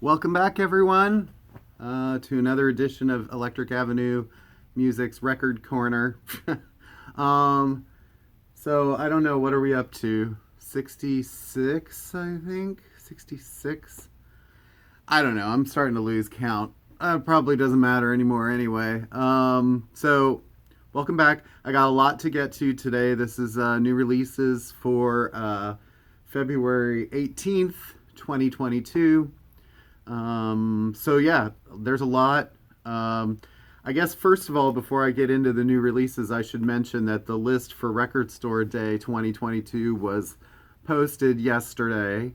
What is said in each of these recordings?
Welcome back, everyone, to another edition of Electric Avenue Music's Record Corner. um, so I don't know, what are we up to? 66, I think? 66? I don't know. I'm starting to lose count. Probably doesn't matter anymore anyway. So welcome back. I got a lot to get to today. This is new releases for February 18th, 2022. So yeah, there's a lot. I guess first of all, before I get into the new releases, I should mention that the list for Record Store Day 2022 was posted yesterday,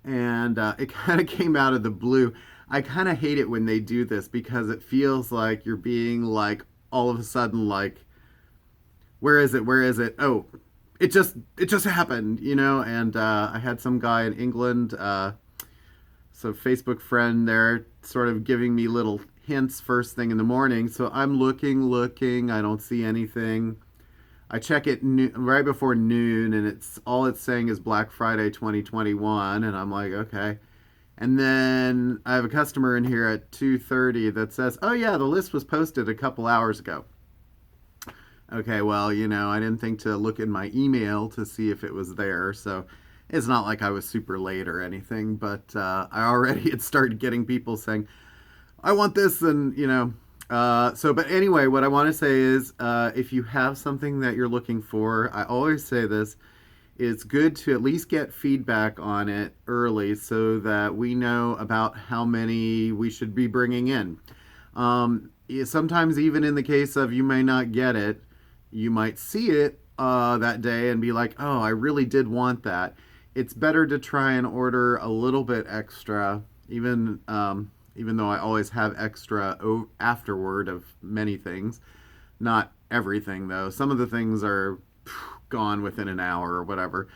and it kind of came out of the blue. I kind of hate it when they do this because it feels like you're being like all of a sudden like, where is it? Where is it? Oh, it just happened, you know. And I had some guy in England. So Facebook friend there sort of giving me little hints first thing in the morning. So I'm looking, I don't see anything. I check it right before noon, and it's saying is Black Friday 2021, and I'm like, okay. And then I have a customer in here at 2:30 that says, "Oh yeah, the list was posted a couple hours ago." Okay, well, I didn't think to look in my email to see if it was there, so it's not like I was super late or anything, but I already had started getting people saying, I want this, and, but anyway, what I want to say is if you have something that you're looking for, I always say this, it's good to at least get feedback on it early so that we know about how many we should be bringing in. Sometimes, even in the case of you may not get it, you might see it that day and be like, oh, I really did want that. It's better to try and order a little bit extra, even though I always have extra afterward of many things. Not everything, though. Some of the things are gone within an hour or whatever,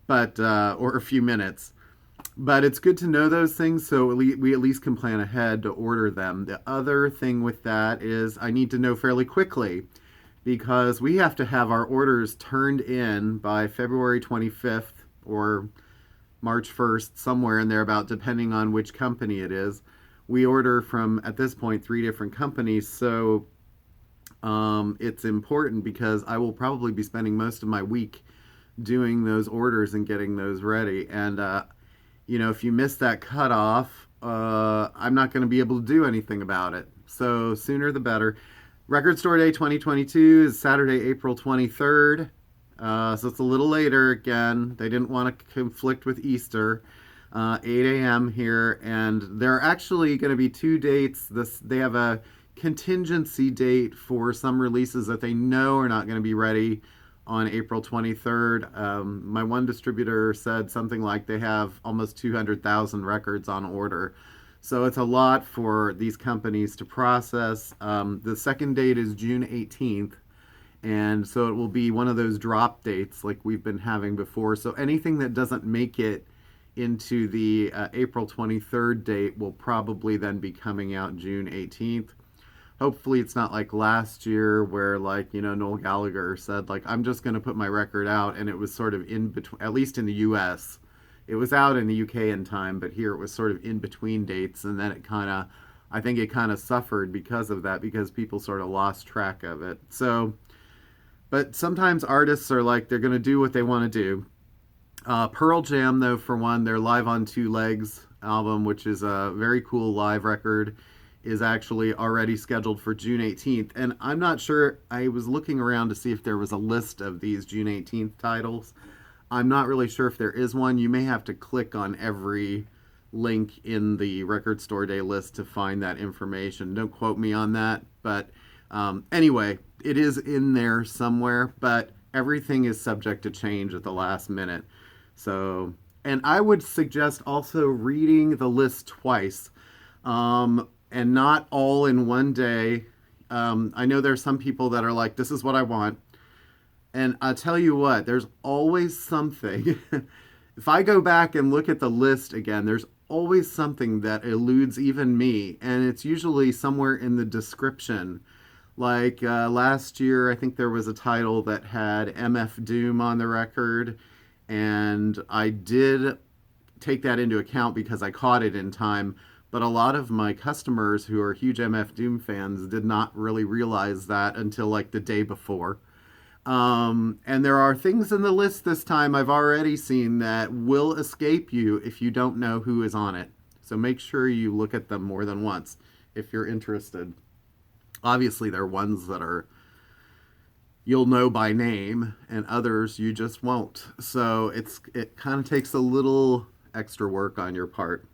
but or a few minutes. But it's good to know those things so we at least can plan ahead to order them. The other thing with that is I need to know fairly quickly because we have to have our orders turned in by February 25th or March 1st, somewhere in there about, depending on which company it is. We order from, at this point, 3 different companies, so it's important because I will probably be spending most of my week doing those orders and getting those ready. And, if you miss that cutoff, I'm not going to be able to do anything about it. So sooner the better. Record Store Day 2022 is Saturday, April 23rd. So it's a little later again. They didn't want to conflict with Easter. 8 a.m. here, and there are actually going to be 2 dates. They have a contingency date for some releases that they know are not going to be ready on April 23rd. My one distributor said something like they have almost 200,000 records on order. So it's a lot for these companies to process. The second date is June 18th. And so it will be one of those drop dates like we've been having before. So anything that doesn't make it into the April 23rd date will probably then be coming out June 18th. Hopefully it's not like last year where Noel Gallagher said I'm just going to put my record out, and it was sort of in between, at least in the US. It was out in the UK in time, but here it was sort of in between dates, and then I think it kind of suffered because of that, because people sort of lost track of it. So, but sometimes artists are they're going to do what they want to do. Pearl Jam, though, for one, their Live on Two Legs album, which is a very cool live record, is actually already scheduled for June 18th. And I'm not sure, I was looking around to see if there was a list of these June 18th titles. I'm not really sure if there is one. You may have to click on every link in the Record Store Day list to find that information. Don't quote me on that. But anyway, it is in there somewhere, but everything is subject to change at the last minute. So, and I would suggest also reading the list twice, and not all in one day. I know there's some people that are like, this is what I want. And I'll tell you what, there's always something. If I go back and look at the list again, there's always something that eludes even me. And it's usually somewhere in the description. Last year, I think there was a title that had MF Doom on the record. And I did take that into account because I caught it in time. But a lot of my customers who are huge MF Doom fans did not really realize that until like the day before. And there are things in the list this time I've already seen that will escape you if you don't know who is on it. So make sure you look at them more than once if you're interested. Obviously, there are ones that are you'll know by name, and others you just won't. So it kind of takes a little extra work on your part,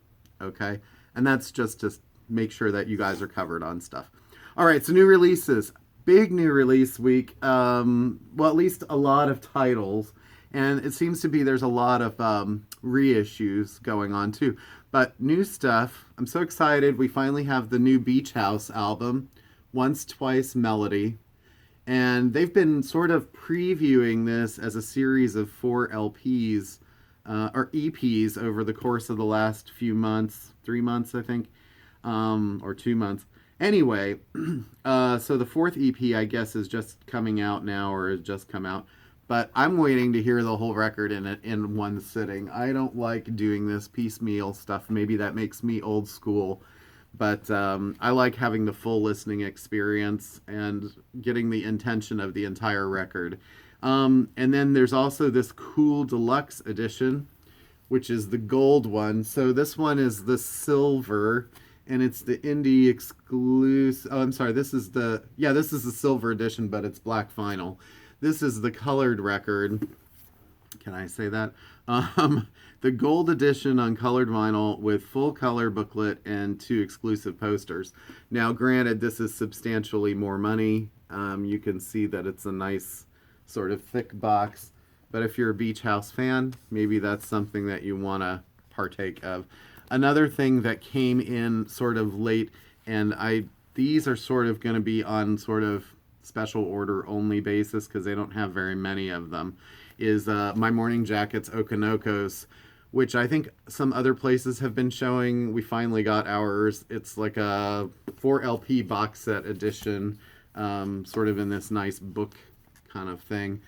okay? And that's just to make sure that you guys are covered on stuff. All right, so new releases. Big new release week. Well, at least a lot of titles. And it seems to be there's a lot of reissues going on too. But new stuff. I'm so excited. We finally have the new Beach House album, Once Twice Melody. And they've been sort of previewing this as a series of 4 LPs or EPs over the course of the last few months, 3 months, I think, or 2 months. Anyway, so the 4th EP, I guess, is just coming out now, or has just come out. But I'm waiting to hear the whole record in one sitting. I don't like doing this piecemeal stuff. Maybe that makes me old school. But I like having the full listening experience and getting the intention of the entire record. And then there's also this cool deluxe edition, which is the gold one. So this one is the silver, and it's the indie exclusive. Oh, I'm sorry. This is the silver edition, but it's black vinyl. This is the colored record. Can I say that? The gold edition on colored vinyl with full color booklet and 2 exclusive posters. Now, granted, this is substantially more money. You can see that it's a nice sort of thick box. But if you're a Beach House fan, maybe that's something that you want to partake of. Another thing that came in sort of late, and these are sort of going to be on sort of special order only basis because they don't have very many of them, is My Morning Jacket's Okonokos, which I think some other places have been showing. We finally got ours. It's like a 4 LP box set edition, sort of in this nice book kind of thing.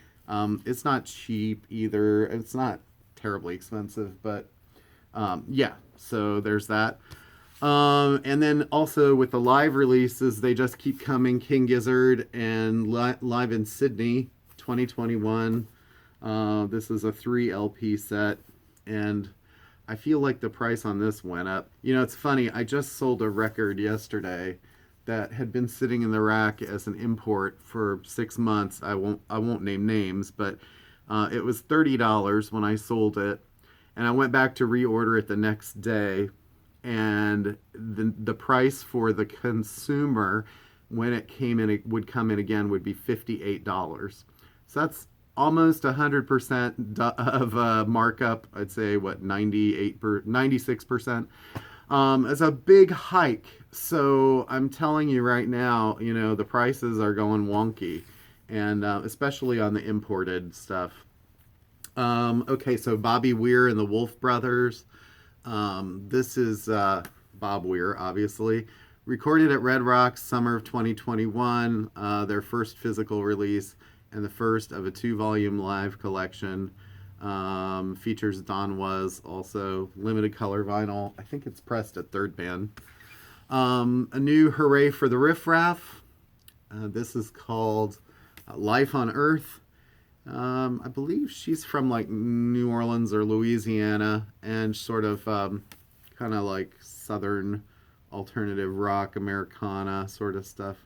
It's not cheap either. It's not terribly expensive, but yeah, so there's that. And then also with the live releases, they just keep coming. King Gizzard and Live in Sydney 2021. This is a 3 LP set, and I feel like the price on this went up. You know, it's funny. I just sold a record yesterday that had been sitting in the rack as an import for 6 months. I won't name names, but it was $30 when I sold it, and I went back to reorder it the next day, and the price for the consumer when it came in, it would come in again, would be $58. So that's almost 100% of markup. I'd say what, 96%. It's a big hike. So I'm telling you right now, you know, the prices are going wonky, and especially on the imported stuff. Okay, so Bobby Weir and the Wolf Brothers. This is Bob Weir, obviously. Recorded at Red Rocks, summer of 2021. Their first physical release and the first of a 2-volume live collection. Features Don Was, also limited color vinyl. I think it's pressed at Third Band. A new Hooray for the Riff Raff. This is called Life on Earth. I believe she's from like New Orleans or Louisiana, and sort of kind of like southern alternative rock, Americana sort of stuff.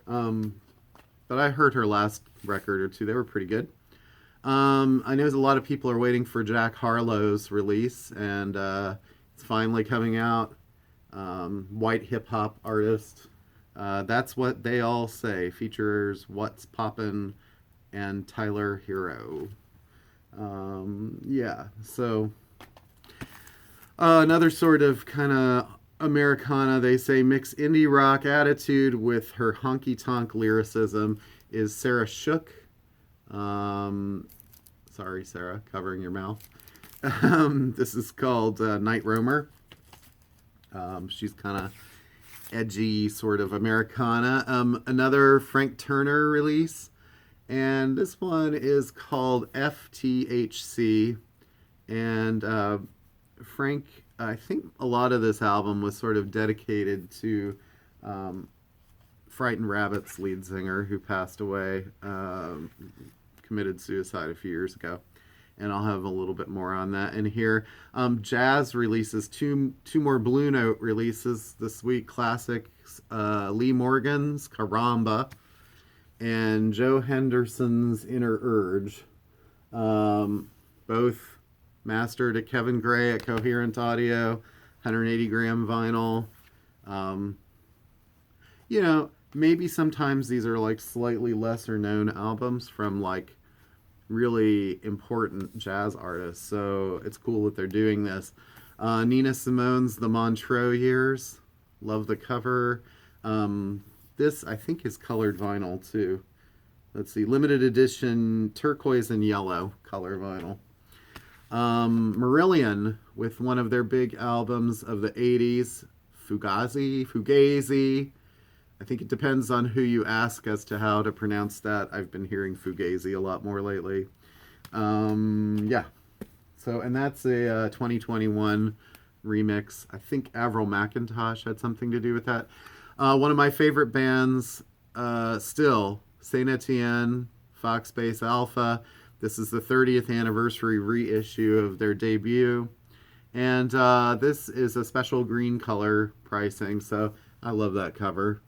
But I heard her last record or two. They were pretty good. I know a lot of people are waiting for Jack Harlow's release, and it's finally coming out. White hip-hop artist. That's what they all say. Features What's Poppin' and Tyler Hero. Yeah, so another sort of kind of Americana, they say, mix indie rock attitude with her honky-tonk lyricism is Sarah Shook. Sorry, Sarah, covering your mouth. This is called Night Roamer. She's kind of edgy, sort of Americana. Another Frank Turner release. And this one is called FTHC. And Frank I think a lot of this album was sort of dedicated to um, Frightened Rabbit's lead singer who passed away, committed suicide a few years ago. And I'll have a little bit more on that in here. Jazz releases two more Blue Note releases this week. Classics, Lee Morgan's Caramba and Joe Henderson's Inner Urge. Both mastered at Kevin Gray at Coherent Audio, 180 gram vinyl. Um, maybe sometimes these are like slightly lesser known albums from like really important jazz artists. So it's cool that they're doing this. Nina Simone's The Montreux Years. Love the cover. This, I think, is colored vinyl too. Let's see. Limited edition turquoise and yellow color vinyl. Marillion with one of their big albums of the 80s, Fugazi. I think it depends on who you ask as to how to pronounce that. I've been hearing Fugazi a lot more lately. Yeah. So, and that's a 2021 remix. I think Avril McIntosh had something to do with that. One of my favorite bands, still, Saint Etienne, Fox Base Alpha. This is the 30th anniversary reissue of their debut. And this is a special green color pricing, so I love that cover.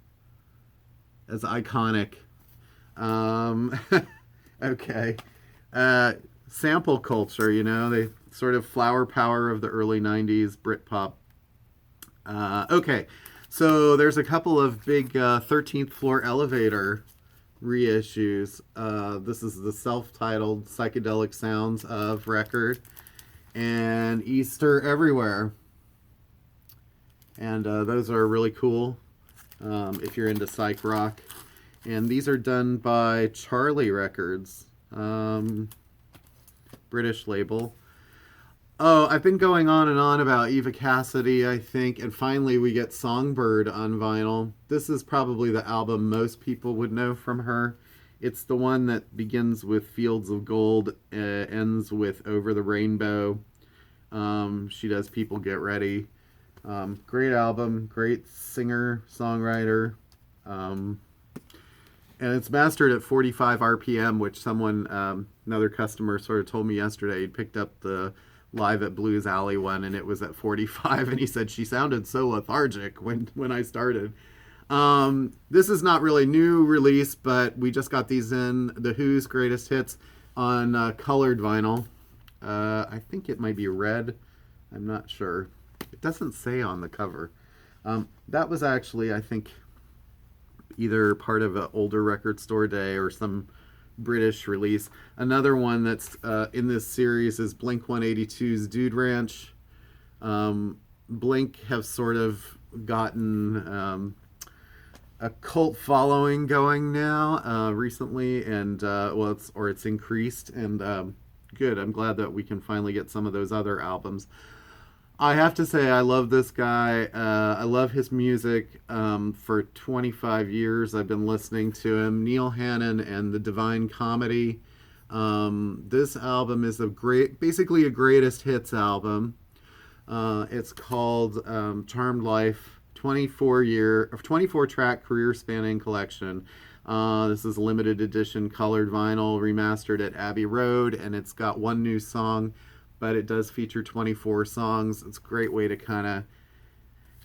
It's iconic. Okay. Sample culture, they sort of flower power of the early 90s Britpop. Okay, so there's a couple of big 13th Floor Elevator reissues. This is the self-titled Psychedelic Sounds of record and Easter Everywhere. And those are really cool if you're into psych rock. And these are done by Charlie Records, British label. Oh, I've been going on and on about Eva Cassidy, I think, and finally we get Songbird on vinyl. This is probably the album most people would know from her. It's the one that begins with Fields of Gold, ends with Over the Rainbow. She does People Get Ready. Great album, great singer, songwriter. And it's mastered at 45 RPM, which someone, another customer sort of told me yesterday. He picked up the Live at Blues Alley one and it was at 45, and he said she sounded so lethargic when I started. This is not really new release, but we just got these in, The Who's Greatest Hits, on colored vinyl. I think it might be red. I'm not sure. It doesn't say on the cover. That was actually, I think, either part of an older record store day or some British release. Another one that's in this series is Blink 182's Dude Ranch. Blink have sort of gotten a cult following going now recently, and it's increased, and good. I'm glad that we can finally get some of those other albums. I have to say, I love this guy. I love his music. For 25 years, I've been listening to him. Neil Hannon and the Divine Comedy. This album is basically a greatest hits album. It's called Charmed Life, 24 track career spanning collection. This is a limited edition colored vinyl remastered at Abbey Road, and it's got one new song, but it does feature 24 songs. It's a great way to kind of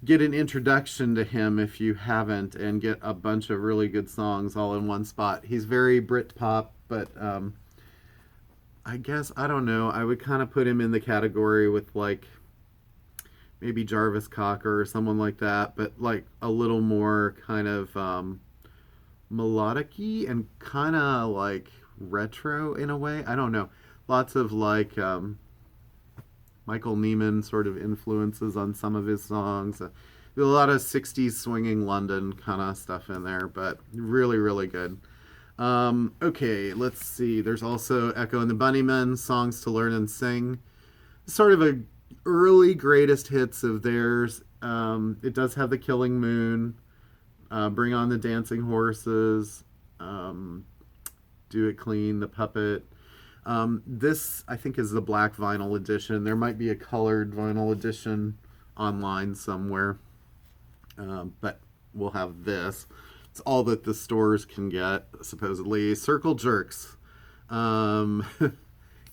get an introduction to him if you haven't, and get a bunch of really good songs all in one spot. He's very Britpop, but I guess, I don't know, I would kind of put him in the category with like maybe Jarvis Cocker or someone like that, but like a little more kind of melodic-y and kind of like retro in a way. I don't know. Lots of like Michael Nyman sort of influences on some of his songs. There's a lot of 60s swinging London kind of stuff in there, but really, really good. Okay, let's see. There's also Echo and the Bunnymen, Songs to Learn and Sing. Sort of a early greatest hits of theirs. It does have The Killing Moon, Bring on the Dancing Horses, Do It Clean, The Puppet. This, I think, is the black vinyl edition. There might be a colored vinyl edition online somewhere, but we'll have this. It's all that the stores can get, supposedly. Circle Jerks. Um,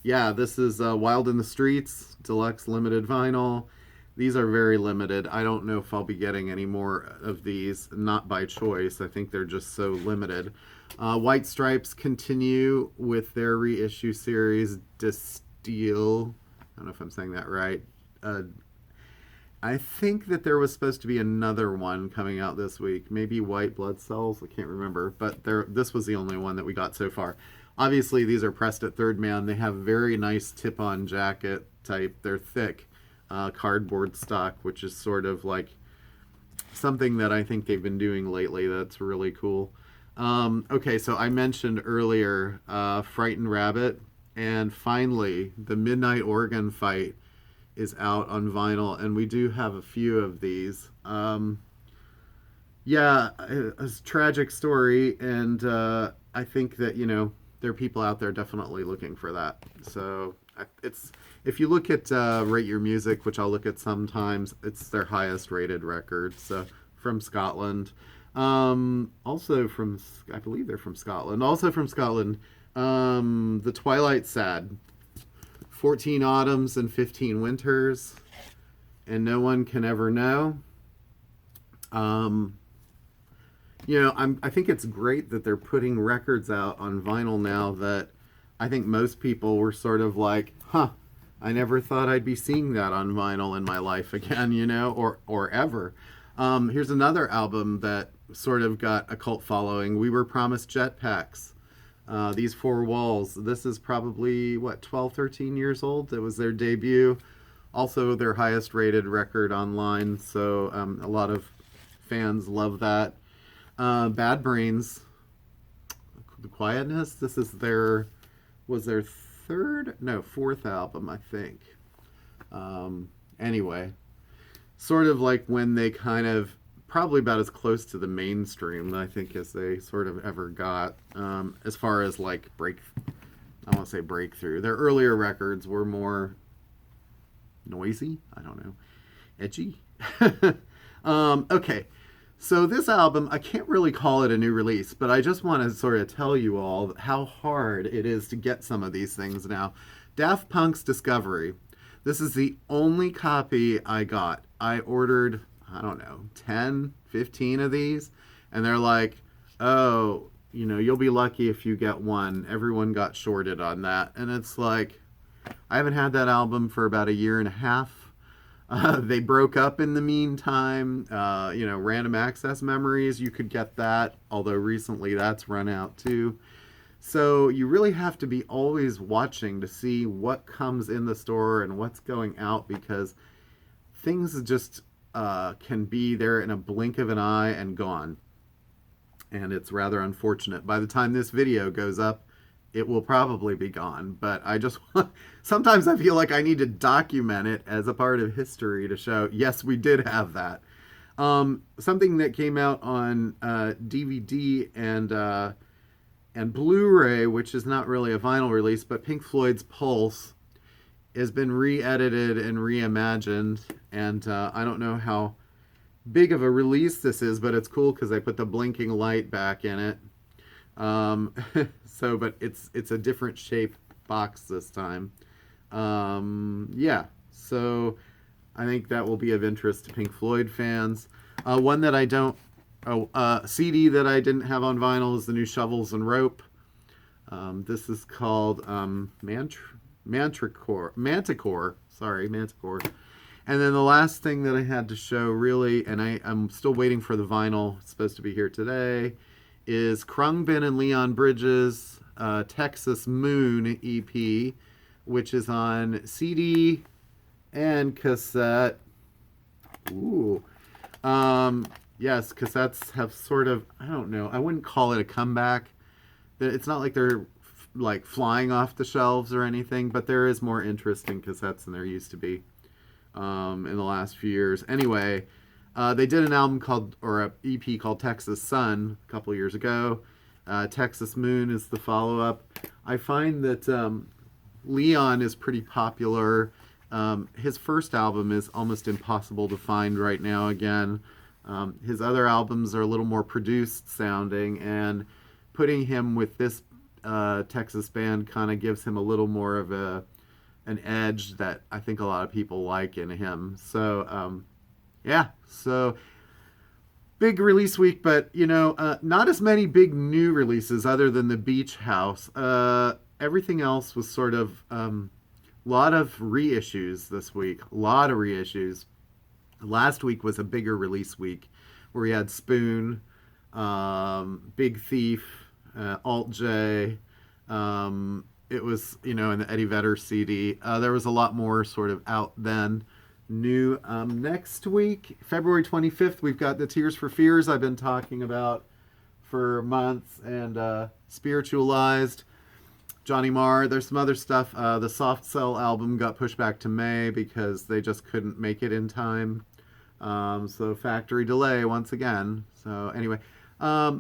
yeah, this is Wild in the Streets, Deluxe limited vinyl. These are very limited. I don't know if I'll be getting any more of these, not by choice. I think they're just so limited. White Stripes continue with their reissue series, Distill. I don't know if I'm saying that right. I think that there was supposed to be another one coming out this week. Maybe White Blood Cells. I can't remember. But this was the only one that we got so far. Obviously, these are pressed at Third Man. They have very nice tip-on jacket type. They're thick cardboard stock, which is sort of like something that I think they've been doing lately. That's really cool. Okay, so I mentioned earlier Frightened Rabbit. And finally, the Midnight Organ Fight is out on vinyl, and we do have a few of these. Yeah, a tragic story, and I think that, there are people out there definitely looking for that. So it's, if you look at Rate Your Music, which I'll look at sometimes, it's their highest rated record, so from Scotland. Also from, I believe they're from Scotland. Also from Scotland, The Twilight Sad. 14 autumns and 15 winters, and no one can ever know. I think it's great that they're putting records out on vinyl now that I think most people were sort of like, I never thought I'd be seeing that on vinyl in my life again, or ever. Here's another album that sort of got a cult following. We Were Promised Jetpacks. These Four Walls. This is probably, 12, 13 years old? It was their debut. Also their highest rated record online, so a lot of fans love that. Bad Brains, The Quietness. This is was their fourth album, I think. Anyway, sort of like when they kind of, probably about as close to the mainstream, I think, as they sort of ever got, as far as like I won't say breakthrough. Their earlier records were more noisy, I don't know, edgy. Okay, so this album, I can't really call it a new release, but I just want to sort of tell you all how hard it is to get some of these things now. Daft Punk's Discovery. This is the only copy I got. I ordered, I don't know, 10, 15 of these, and they're like, oh, you'll be lucky if you get one. Everyone got shorted on that. And it's like, I haven't had that album for about a year and a half. They broke up in the meantime. Random Access Memories, you could get that, although recently that's run out too. So you really have to be always watching to see what comes in the store and what's going out, because things just can be there in a blink of an eye and gone. And it's rather unfortunate. By the time this video goes up, it will probably be gone. But I just sometimes I feel like I need to document it as a part of history to show, yes, we did have that. Something that came out on DVD and Blu-ray, which is not really a vinyl release, but Pink Floyd's Pulse has been re-edited and reimagined, and I don't know how big of a release this is, but it's cool because I put the blinking light back in it. But it's a different shape box this time. Yeah, so I think that will be of interest to Pink Floyd fans. One that I don't, CD that I didn't have on vinyl is the new Shovels and Rope. This is called Manticore. And then the last thing that I had to show, really, and I'm still waiting for the vinyl, it's supposed to be here today, is Khruangbin and Leon Bridges' Texas Moon EP, which is on CD and cassette. Ooh. Yes, cassettes have sort of, I don't know, I wouldn't call it a comeback. It's not like they're like flying off the shelves or anything, but there is more interest in cassettes than there used to be in the last few years. Anyway, they did an album or an EP called Texas Sun a couple years ago. Texas Moon is the follow-up. I find that Leon is pretty popular. His first album is almost impossible to find right now again. His other albums are a little more produced sounding, and putting him with this Texas band kind of gives him a little more of an edge that I think a lot of people like in him. So, yeah, so big release week, but not as many big new releases other than the Beach House. Everything else was sort of lot of reissues this week. A lot of reissues. Last week was a bigger release week where we had Spoon, Big Thief, Alt J. It was, in the Eddie Vedder CD. There was a lot more sort of out then. New next week, February 25th, we've got the Tears for Fears I've been talking about for months, and Spiritualized, Johnny Marr. There's some other stuff. The Soft Cell album got pushed back to May because they just couldn't make it in time. So factory delay once again. So anyway, I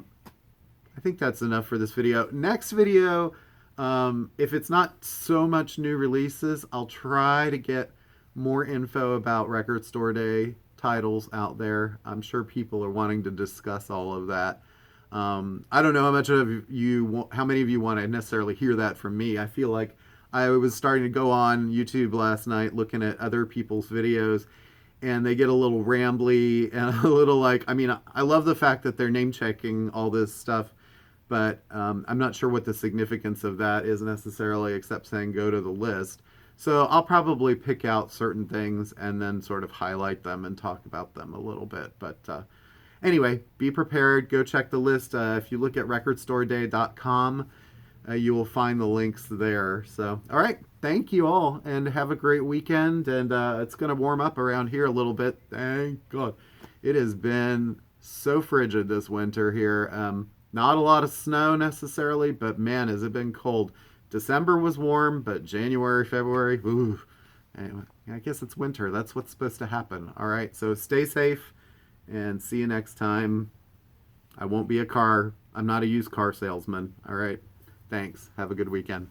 think that's enough for this video. Next video, if it's not so much new releases, I'll try to get more info about Record Store Day titles out there. I'm sure people are wanting to discuss all of that. I don't know how many of you want to necessarily hear that from me. I feel like I was starting to go on YouTube last night looking at other people's videos, and they get a little rambly and a little I love the fact that they're name checking all this stuff, but I'm not sure what the significance of that is necessarily, except saying go to the list. So I'll probably pick out certain things and then sort of highlight them and talk about them a little bit. But anyway, be prepared. Go check the list. If you look at recordstoreday.com, you will find the links there. So, all right. Thank you all, and have a great weekend. And it's going to warm up around here a little bit. Thank God. It has been so frigid this winter here. Not a lot of snow necessarily, but man, has it been cold. December was warm, but January, February, ooh. Anyway, I guess it's winter. That's what's supposed to happen. All right, so stay safe, and see you next time. I'm not a used car salesman. All right, thanks. Have a good weekend.